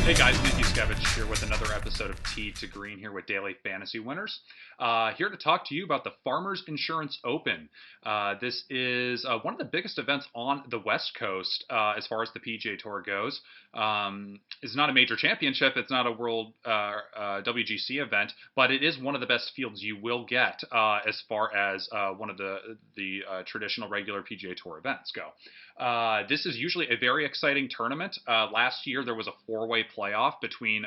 Hey guys, Juskewycz here with another episode of Tee to Green here with Daily Fantasy Winners. Here to talk to you about the Farmers Insurance Open. This is one of the biggest events on the West Coast as far as the PGA Tour goes. It's not a major championship, it's not a World WGC event, but it is one of the best fields you will get as far as one of the traditional regular PGA Tour events go. This is usually a very exciting tournament. Last year there was a four-way playoff between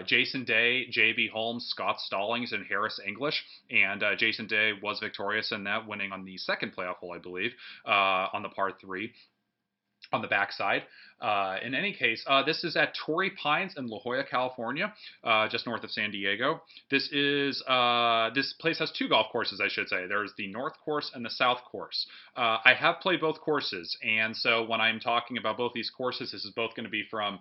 Jason Day, J.B. Holmes, Scott Stallings, and Harris English. And Jason Day was victorious in that, winning on the second playoff hole, I believe, on the par 3 on the backside. In any case, this is at Torrey Pines in La Jolla, California, just north of San Diego. This place has two golf courses, I should say. There's the North Course and the South Course. I have played both courses, and so when I'm talking about both these courses, this is both going to be from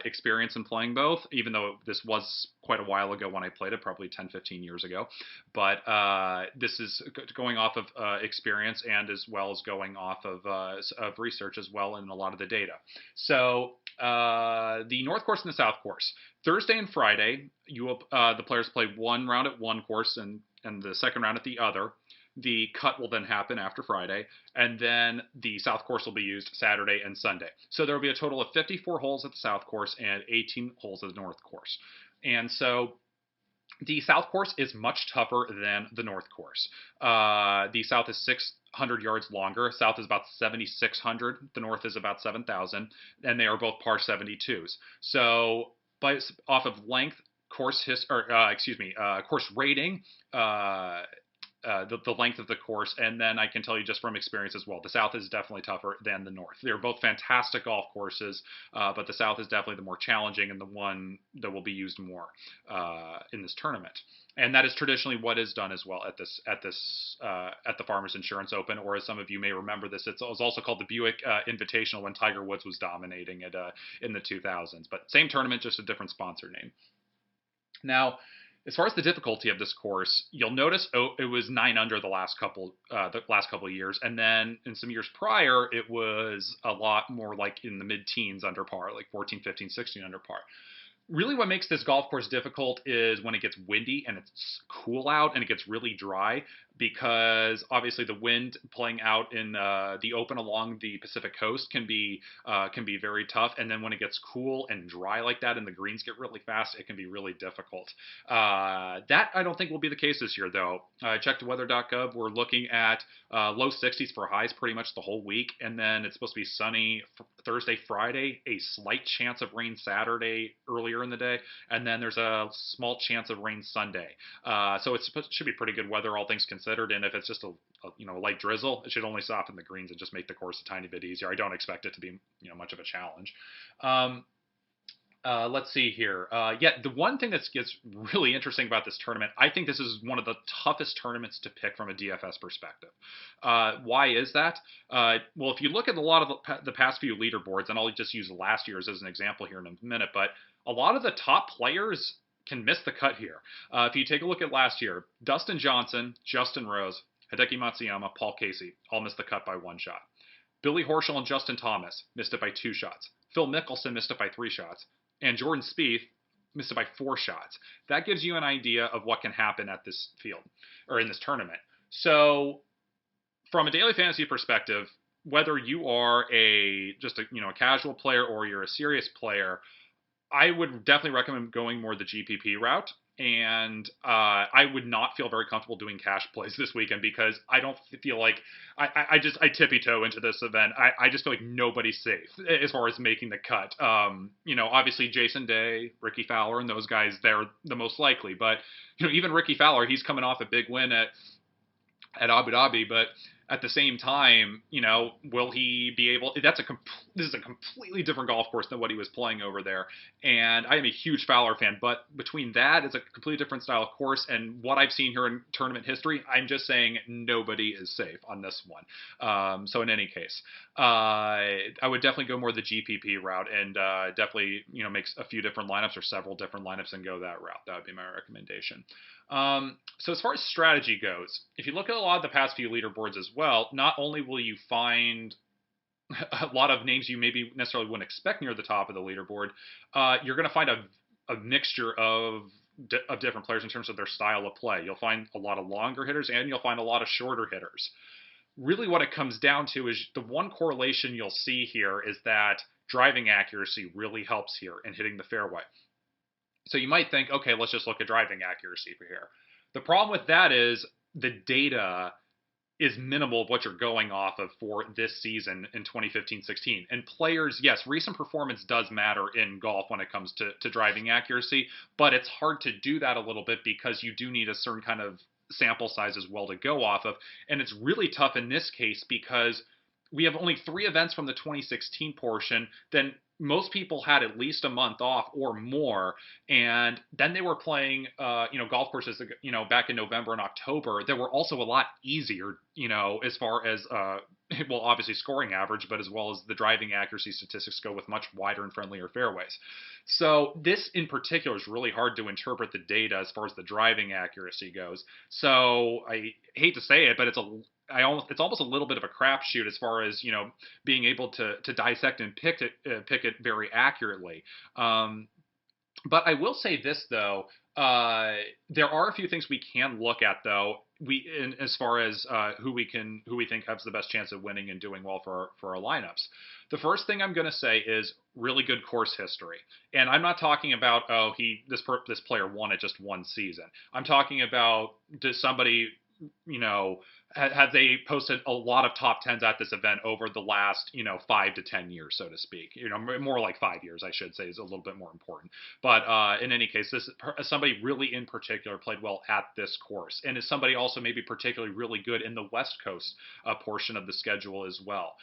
experience in playing both, even though this was quite a while ago when I played it, probably 10, 15 years ago. But this is going off of experience and as well as going off of research as well in a lot of the data. So the North Course and the South Course. Thursday and Friday, the players play one round at one course and the second round at the other. The cut will then happen after Friday, and then the South Course will be used Saturday and Sunday. So there will be a total of 54 holes at the South Course and 18 holes at the North Course. And so the South Course is much tougher than the North Course. The South is 600 yards longer. South is about 7,600. The North is about 7,000, and they are both par 72s. So, off of length, course rating, the length of the course, and then I can tell you just from experience as well, the South is definitely tougher than the North. They're both fantastic golf courses, but the South is definitely the more challenging and the one that will be used more in this tournament. And that is traditionally what is done as well at the Farmers Insurance Open, or as some of you may remember this, it was also called the Buick Invitational when Tiger Woods was dominating it in the 2000s. But same tournament, just a different sponsor name. Now, as far as the difficulty of this course, you'll notice it was 9 under the last couple of years, and then in some years prior, it was a lot more like in the mid-teens under par, like 14, 15, 16 under par. Really what makes this golf course difficult is when it gets windy and it's cool out and it gets really dry, because obviously the wind playing out in the open along the Pacific coast can be very tough. And then when it gets cool and dry like that and the greens get really fast, it can be really difficult. That I don't think will be the case this year, though. I checked weather.gov. We're looking at low 60s for highs pretty much the whole week. And then it's supposed to be sunny Thursday, Friday, a slight chance of rain Saturday earlier in the day. And then there's a small chance of rain Sunday. So it should be pretty good weather, all things considered. And if it's just a light drizzle, it should only soften the greens and just make the course a tiny bit easier. I don't expect it to be much of a challenge. Let's see here. The one thing that gets really interesting about this tournament, I think this is one of the toughest tournaments to pick from a DFS perspective. Why is that? Well, if you look at a lot of the past few leaderboards, and I'll just use last year's as an example here in a minute, but a lot of the top players can miss the cut here. If you take a look at last year, Dustin Johnson, Justin Rose, Hideki Matsuyama, Paul Casey all missed the cut by 1 shot. Billy Horschel and Justin Thomas missed it by 2 shots. Phil Mickelson missed it by 3 shots. And Jordan Spieth missed it by 4 shots. That gives you an idea of what can happen at this field or in this tournament. So from a daily fantasy perspective, whether you are a casual player or you're a serious player, I would definitely recommend going more the GPP route. And I would not feel very comfortable doing cash plays this weekend, because I don't feel like I tippy-toe into this event. I just feel like nobody's safe as far as making the cut. Obviously Jason Day, Ricky Fowler, and those guys, they're the most likely. But even Ricky Fowler, he's coming off a big win at Abu Dhabi, but at the same time, will he be able? This is a completely different golf course than what he was playing over there. And I am a huge Fowler fan, but between that, it's a completely different style of course. And what I've seen here in tournament history, I'm just saying nobody is safe on this one. So in any case, I would definitely go more the GPP route and definitely make a few different lineups or several different lineups and go that route. That would be my recommendation. So as far as strategy goes, if you look at a lot of the past few leaderboards as well, not only will you find a lot of names you maybe necessarily wouldn't expect near the top of the leaderboard, you're going to find a mixture of different players in terms of their style of play. You'll find a lot of longer hitters and you'll find a lot of shorter hitters. Really what it comes down to is the one correlation you'll see here is that driving accuracy really helps here in hitting the fairway. So you might think, okay, let's just look at driving accuracy for here. The problem with that is the data is minimal of what you're going off of for this season in 2015-16. And players, yes, recent performance does matter in golf when it comes to driving accuracy, but it's hard to do that a little bit because you do need a certain kind of sample size as well to go off of. And it's really tough in this case because we have only 3 events from the 2016 portion. Then most people had at least a month off or more, and then they were playing, golf courses, back in November and October that were also a lot easier, as far as, well, obviously scoring average, but as well as the driving accuracy statistics go with much wider and friendlier fairways. So this in particular is really hard to interpret the data as far as the driving accuracy goes. So I hate to say it, but it's almost a little bit of a crapshoot as far as being able to dissect and pick it very accurately. But I will say this though, there are a few things we can look at though. As far as who we think has the best chance of winning and doing well for our lineups. The first thing I'm going to say is really good course history, and I'm not talking about this player won it just one season. I'm talking about does somebody have they posted a lot of top 10s at this event over the last 5 to 10 years, so to speak. More like 5 years, I should say, is a little bit more important. But in any case, this somebody really in particular played well at this course, and is somebody also maybe particularly really good in the West Coast portion of the schedule as well.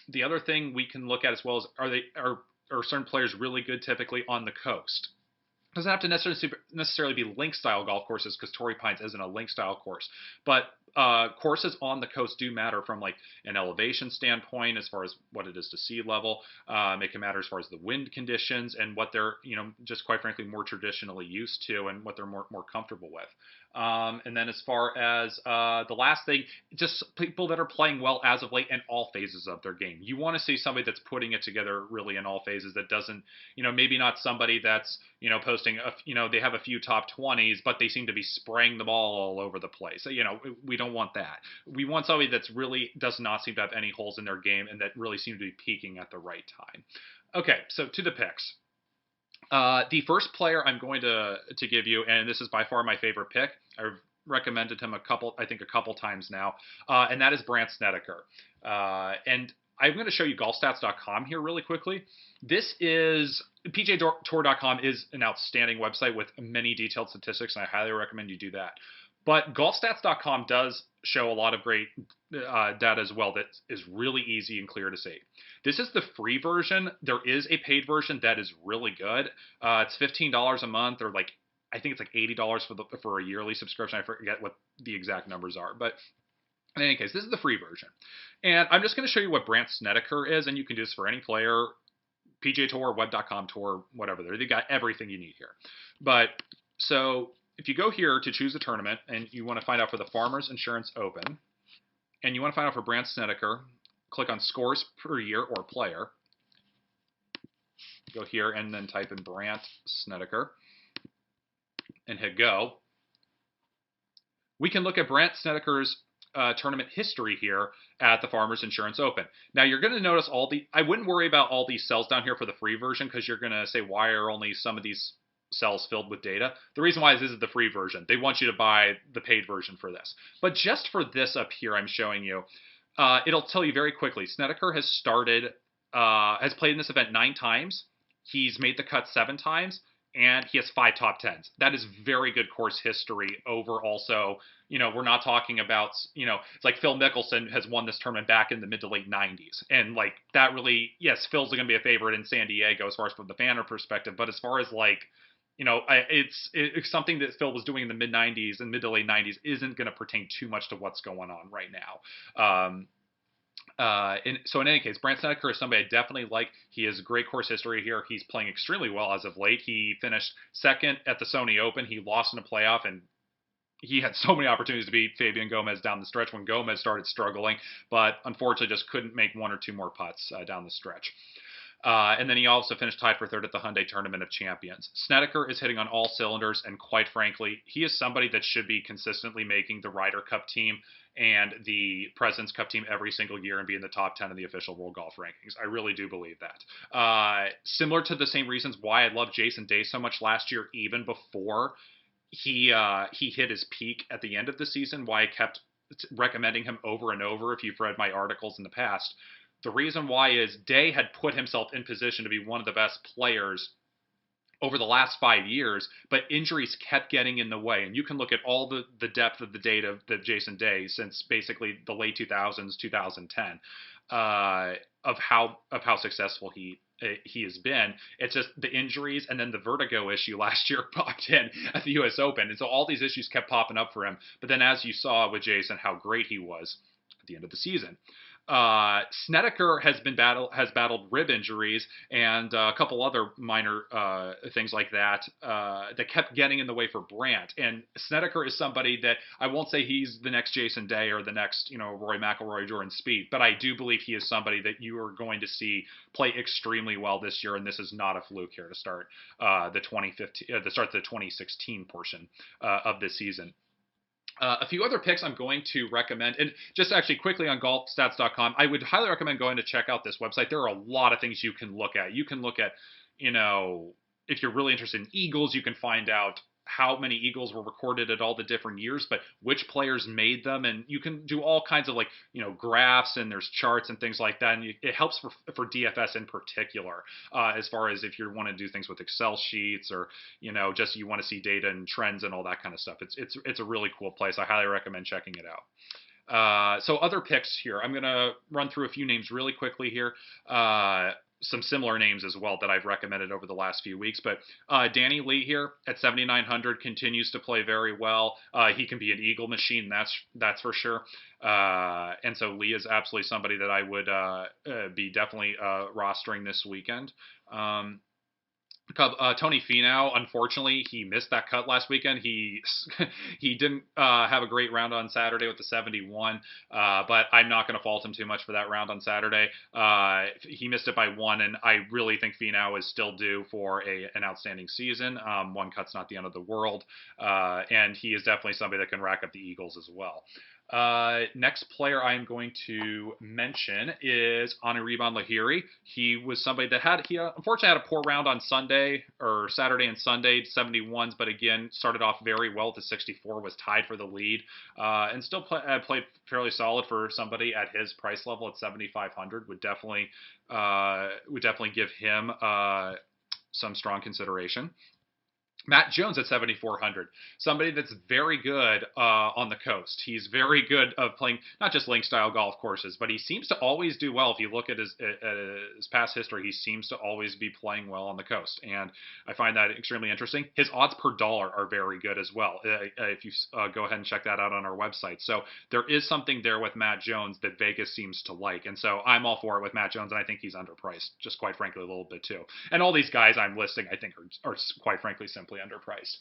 The other thing we can look at as well is are certain players really good typically on the coast. Doesn't have to necessarily be link style golf courses because Torrey Pines isn't a link style course, but courses on the coast do matter from like an elevation standpoint as far as what it is to sea level. It can matter as far as the wind conditions and what they're just quite frankly more traditionally used to and what they're more comfortable with. And then as far as the last thing, just people that are playing well as of late in all phases of their game. You want to see somebody that's putting it together really in all phases that doesn't, maybe not somebody that's, posting, they have a few top 20s, but they seem to be spraying the ball all over the place. So, we don't want that. We want somebody that's really does not seem to have any holes in their game and that really seem to be peaking at the right time. Okay, so to the picks. The first player I'm going to give you, and this is by far my favorite pick. I've recommended him a couple times now, and that is Brandt Snedeker. And I'm going to show you golfstats.com here really quickly. This is PGAtour.com is an outstanding website with many detailed statistics, and I highly recommend you do that. But golfstats.com does show a lot of great data as well that is really easy and clear to see. This is the free version. There is a paid version that is really good. It's $15 a month, or I think it's like $80 for a yearly subscription. I forget what the exact numbers are, but in any case, this is the free version. And I'm just going to show you what Brandt Snedeker is, and you can do this for any player, PGA Tour, Web.com Tour, whatever. They got everything you need here. But so if you go here to choose a tournament and you want to find out for the Farmers Insurance Open, and you want to find out for Brandt Snedeker, click on scores per year or player. Go here and then type in Brandt Snedeker and hit go. We can look at Brandt Snedeker's tournament history here at the Farmers Insurance Open. Now you're going to notice I wouldn't worry about all these cells down here for the free version because you're going to say, why are only some of these cells filled with data? The reason why is this is the free version. They want you to buy the paid version for this. But just for this up here I'm showing you, it'll tell you very quickly. Snedeker has played in this event 9 times. He's made the cut 7 times. And he has 5 top 10s. That is very good course history over also, we're not talking about, it's like Phil Mickelson has won this tournament back in the mid to late 90s. And that really, yes, Phil's going to be a favorite in San Diego as far as from the fan perspective. But as far as it's something that Phil was doing in the mid 90s and mid to late 90s isn't going to pertain too much to what's going on right now. So in any case, Brandt Snedeker is somebody I definitely like. He has great course history here. He's playing extremely well as of late. He finished second at the Sony Open. He lost in a playoff, and he had so many opportunities to beat Fabian Gomez down the stretch when Gomez started struggling, but unfortunately just couldn't make one or two more putts down the stretch. And then he also finished tied for third at the Hyundai Tournament of Champions. Snedeker is hitting on all cylinders, and quite frankly, he is somebody that should be consistently making the Ryder Cup team and the President's Cup team every single year and be in the top 10 of the official World Golf Rankings. I really do believe that. Similar to the same reasons why I loved Jason Day so much last year, even before he hit his peak at the end of the season, why I kept recommending him over and over if you've read my articles in the past. The reason why is Day had put himself in position to be one of the best players over the last 5 years, but injuries kept getting in the way. And you can look at all the depth of the data of Jason Day since basically the late 2000s, 2010, of how successful he has been. It's just the injuries and then the vertigo issue last year popped in at the U.S. Open. And so all these issues kept popping up for him. But then as you saw with Jason, how great he was at the end of the season. Snedeker has battled rib injuries and a couple other minor things like that that kept getting in the way for Brandt. And Snedeker is somebody that I won't say he's the next Jason Day or the next Rory McIlroy, Jordan Spieth, but I do believe he is somebody that you are going to see play extremely well this year. And this is not a fluke here to start the 2016 portion of this season. A few other picks I'm going to recommend, and just actually quickly on golfstats.com, I would highly recommend going to check out this website. There are a lot of things you can look at. You can look at, if you're really interested in eagles, you can find out how many eagles were recorded at all the different years, but which players made them, and you can do all kinds of graphs, and there's charts and things like that, and it helps for DFS in particular, as far as if you want to do things with Excel sheets or just you want to see data and trends and all that kind of stuff. It's a really cool place. I highly recommend checking it out. So other picks here, I'm gonna run through a few names really quickly here. Some similar names as well that I've recommended over the last few weeks. But Danny Lee here at 7,900 continues to play very well. He can be an eagle machine, that's for sure. And so Lee is absolutely somebody that I would be definitely rostering this weekend. Tony Finau, unfortunately, he missed that cut last weekend. He didn't have a great round on Saturday with the 71, but I'm not going to fault him too much for that round on Saturday. He missed it by one, and I really think Finau is still due for an outstanding season. One cut's not the end of the world, and he is definitely somebody that can rack up the eagles as well. Next player I'm going to mention is Anirban Lahiri. He was somebody that unfortunately had a poor round on Saturday and Sunday, 71s, but again, started off very well with the 64, was tied for the lead, and still played fairly solid for somebody at his price level at 7,500. Would definitely give him some strong consideration. Matt Jones at 7,400, somebody that's very good on the coast. He's very good of playing not just link-style golf courses, but he seems to always do well. If you look at his past history, he seems to always be playing well on the coast, and I find that extremely interesting. His odds per dollar are very good as well, if you go ahead and check that out on our website. So there is something there with Matt Jones that Vegas seems to like, and so I'm all for it with Matt Jones, and I think he's underpriced, just quite frankly a little bit too. And all these guys I'm listing, I think, are quite frankly simply underpriced.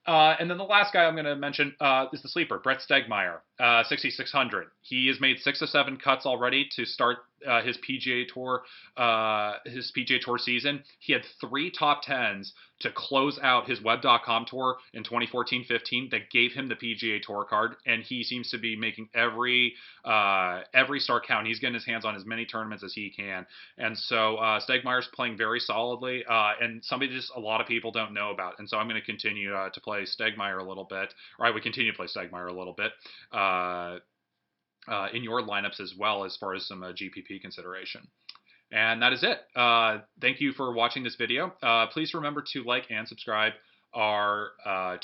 And then the last guy I'm going to mention is the sleeper, Brett Stegmeyer, 6,600. He has made 6 of 7 cuts already to start his PGA Tour season. He had 3 top 10s to close out his Web.com tour in 2014-15 that gave him the PGA Tour card, and he seems to be making every start count. He's getting his hands on as many tournaments as he can, and so Stegmeyer's playing very solidly, and somebody just a lot of people don't know about, and so I'm going to continue to play Stegmeyer a little bit, or I would continue to play Stegmeyer a little bit in your lineups as well, as far as some GPP consideration. And that is it. Thank you for watching this video. Please remember to like and subscribe our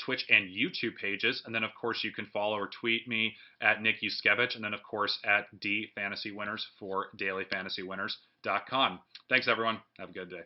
Twitch and YouTube pages. And then, of course, you can follow or tweet me at Nick Juskewycz, and then, of course, at DFantasyWinners for DailyFantasyWinners.com. Thanks, everyone. Have a good day.